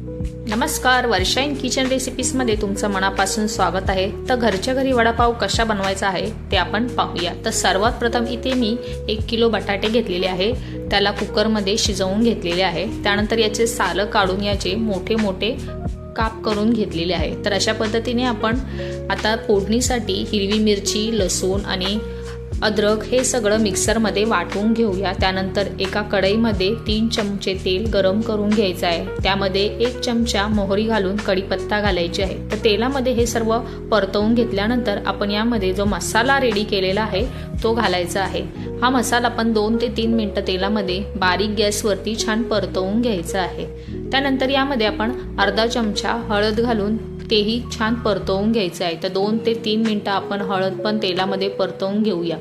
नमस्कार, वर्षा in kitchen रेसिपीजमध्ये तुमचं मनापासून स्वागत आहे। तर घरच्या घरी वडापाव कशा बनवायचा आहे ते आपण पाहूया। तर सर्वात प्रथम इथे मी 1 किलो बटाटे घेतलेले आहे, त्याला कुकरमध्ये शिजवून घेतलेले आहे। त्यानंतर याचे साल काढून याचे मोठे मोठे काप करून घेतलेले आहे। तर अशा पद्धतीने आपण आता फोडणीसाठी हिरवी मिरची, लसूण आणि अद्रक हे सगळं मिक्सरमध्ये वाटून घेऊया। त्यानंतर एका कढईमध्ये 3 चमचे तेल गरम करून घ्यायचं आहे। त्यामध्ये 1 चमचा मोहरी घालून कढीपत्ता घालायची आहे। तर तेलामध्ये हे सर्व परतवून घेतल्यानंतर आपण यामध्ये जो मसाला रेडी केलेला आहे तो घालायचा आहे। हा मसाला आपण 2 ते 3 मिनिटं तेलामध्ये बारीक गॅसवरती छान परतवून घ्यायचा आहे। त्यानंतर यामध्ये आपण अर्धा चमचा हळद घालून तेही छान परतवून घ्यायचं आहे। तर 2 ते 3 मिनिटं आपण हळद पण तेलामध्ये परतवून घेऊया।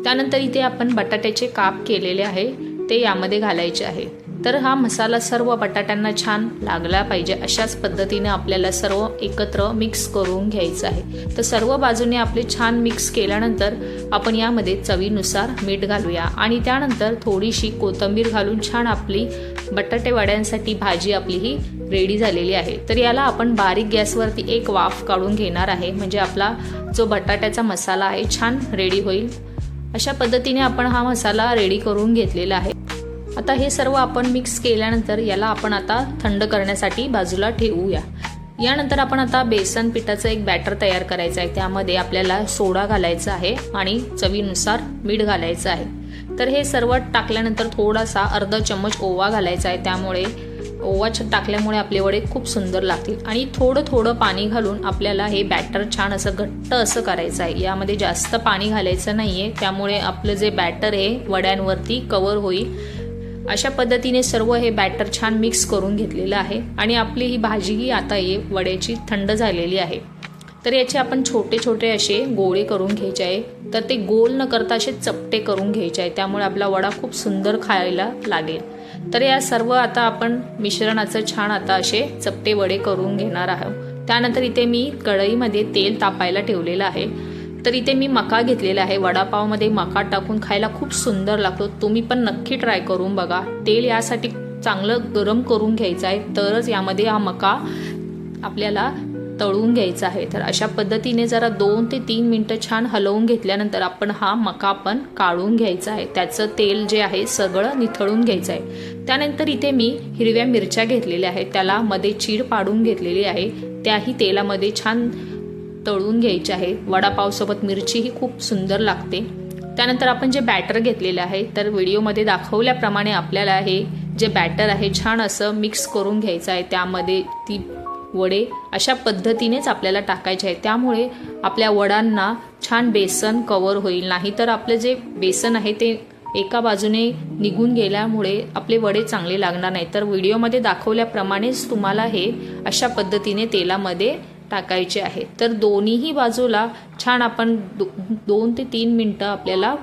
त्यानंतर इथे आपण बटाट्याचे काप केलेले आहे ते यामध्ये घालायचे आहे। तर हा मसाला सर्व बटाट्यांना छान लागला पाहिजे अशाच पद्धतीने आपल्याला सर्व एकत्र मिक्स करून घ्यायचं आहे। तर सर्व बाजूने आपले छान मिक्स केल्यानंतर आपण यामध्ये चवीनुसार मीठ घालूया आणि त्यानंतर थोडीशी कोथिंबीर घालून छान आपली बटाटे वड्यांसाठी भाजी आपली ही रेडी झालेली आहे। तर याला आपण बारीक गॅसवरती एक वाफ काढून घेणार आहे, म्हणजे आपला जो बटाट्याचा मसाला आहे छान रेडी होईल। अशा पद्धतीने आपण हा मसाला रेडी करून घेतलेला आहे। आता हे सर्व आपण मिक्स केल्यानंतर याला आपण आता थंड करण्यासाठी बाजूला ठेवूया। यानंतर आपण आता बेसन पिठाचं एक बॅटर तयार करायचं आहे। त्यामध्ये आपल्याला सोडा घालायचा आहे आणि चवीनुसार मीठ घालायचं आहे। तर हे सर्व टाकल्यानंतर थोडासा अर्धा चम्मच ओवा घालायचा आहे। त्यामुळे ओवा टाकल्यामुळे आपले वडे खूप सुंदर लागतील आणि थोडं थोडं पाणी घालून आपल्याला हे बॅटर छान असं घट्ट असं करायचं आहे। यामध्ये जास्त पाणी घालायचं नाहीये, त्यामुळे आपलं जे बॅटर आहे वड्यांवरती कव्हर होईल। अशा पद्धतीने सर्व हे बॅटर छान मिक्स करून घेतलेलं आहे आणि आपली ही भाजी ही आता ये वड्याची थंड झालेली आहे। तर याचे आपण छोटे छोटे असे गोळे करून घ्यायचे आहे। तर ते गोल न करता असे चपटे करून घ्यायचे आहे, त्यामुळे आपला वडा खूप सुंदर खायला लागेल। तर या सर्व आता आपण मिश्रणाचं छान आता असे चपटे वडे करून घेणार आहोत। त्यानंतर इथे मी कढईमध्ये तेल तापायला ठेवलेलं आहे। तर इथे मी मका घेतलेला आहे। वडापावमध्ये मका टाकून खायला खूप सुंदर लागतो, तुम्ही पण नक्की ट्राय करून बघा। तेल यासाठी चांगलं गरम करून घ्यायचं आहे, तरच यामध्ये हा मका आपल्याला तळून घ्यायचा आहे। तर अशा पद्धतीने जरा 2 ते 3 मिनिटं छान हलवून घेतल्यानंतर आपण हा मका पण काढून घ्यायचा आहे, त्याचं तेल जे आहे सगळं निथळून घ्यायचं आहे। त्यानंतर इथे मी हिरव्या मिरच्या घेतलेल्या आहेत, त्याला मध्ये चीर पाडून घेतलेली आहे, त्याही तेलामध्ये छान तळून घ्यायचे आहे। वडापावसोबत मिरची ही खूप सुंदर लागते। त्यानंतर आपण जे बॅटर घेतलेले आहे, तर व्हिडिओमध्ये दाखवल्याप्रमाणे आपल्याला हे जे बॅटर आहे छान असं मिक्स करून घ्यायचं आहे। त्यामध्ये ती वडे अशा पद्धतीनेच आपल्याला टाकायचे आहे, त्यामुळे आपल्या वडांना छान बेसन कव्हर होईल। नाहीतर आपलं जे बेसन आहे ते एका बाजूने निघून गेल्यामुळे आपले वडे चांगले लागणार नाही। तर व्हिडिओमध्ये दाखवल्याप्रमाणेच तुम्हाला हे अशा पद्धतीने तेलामध्ये टाकायचे आहे। तर दोन्हीही बाजूला छान आपण 2 ते 3 मिनिटं आपल्याला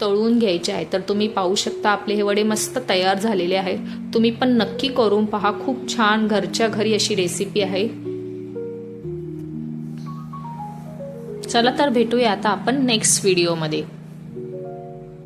तळून घ्यायचे आहे। तर तुम्ही पाहू शकता आपले हे वडे मस्त तयार झालेले आहेत। तुम्ही पण नक्की करून पहा, खूप छान घरच्या घरी अशी रेसिपी आहे। चला तर भेटूया आता आपण नेक्स्ट व्हिडिओमध्ये।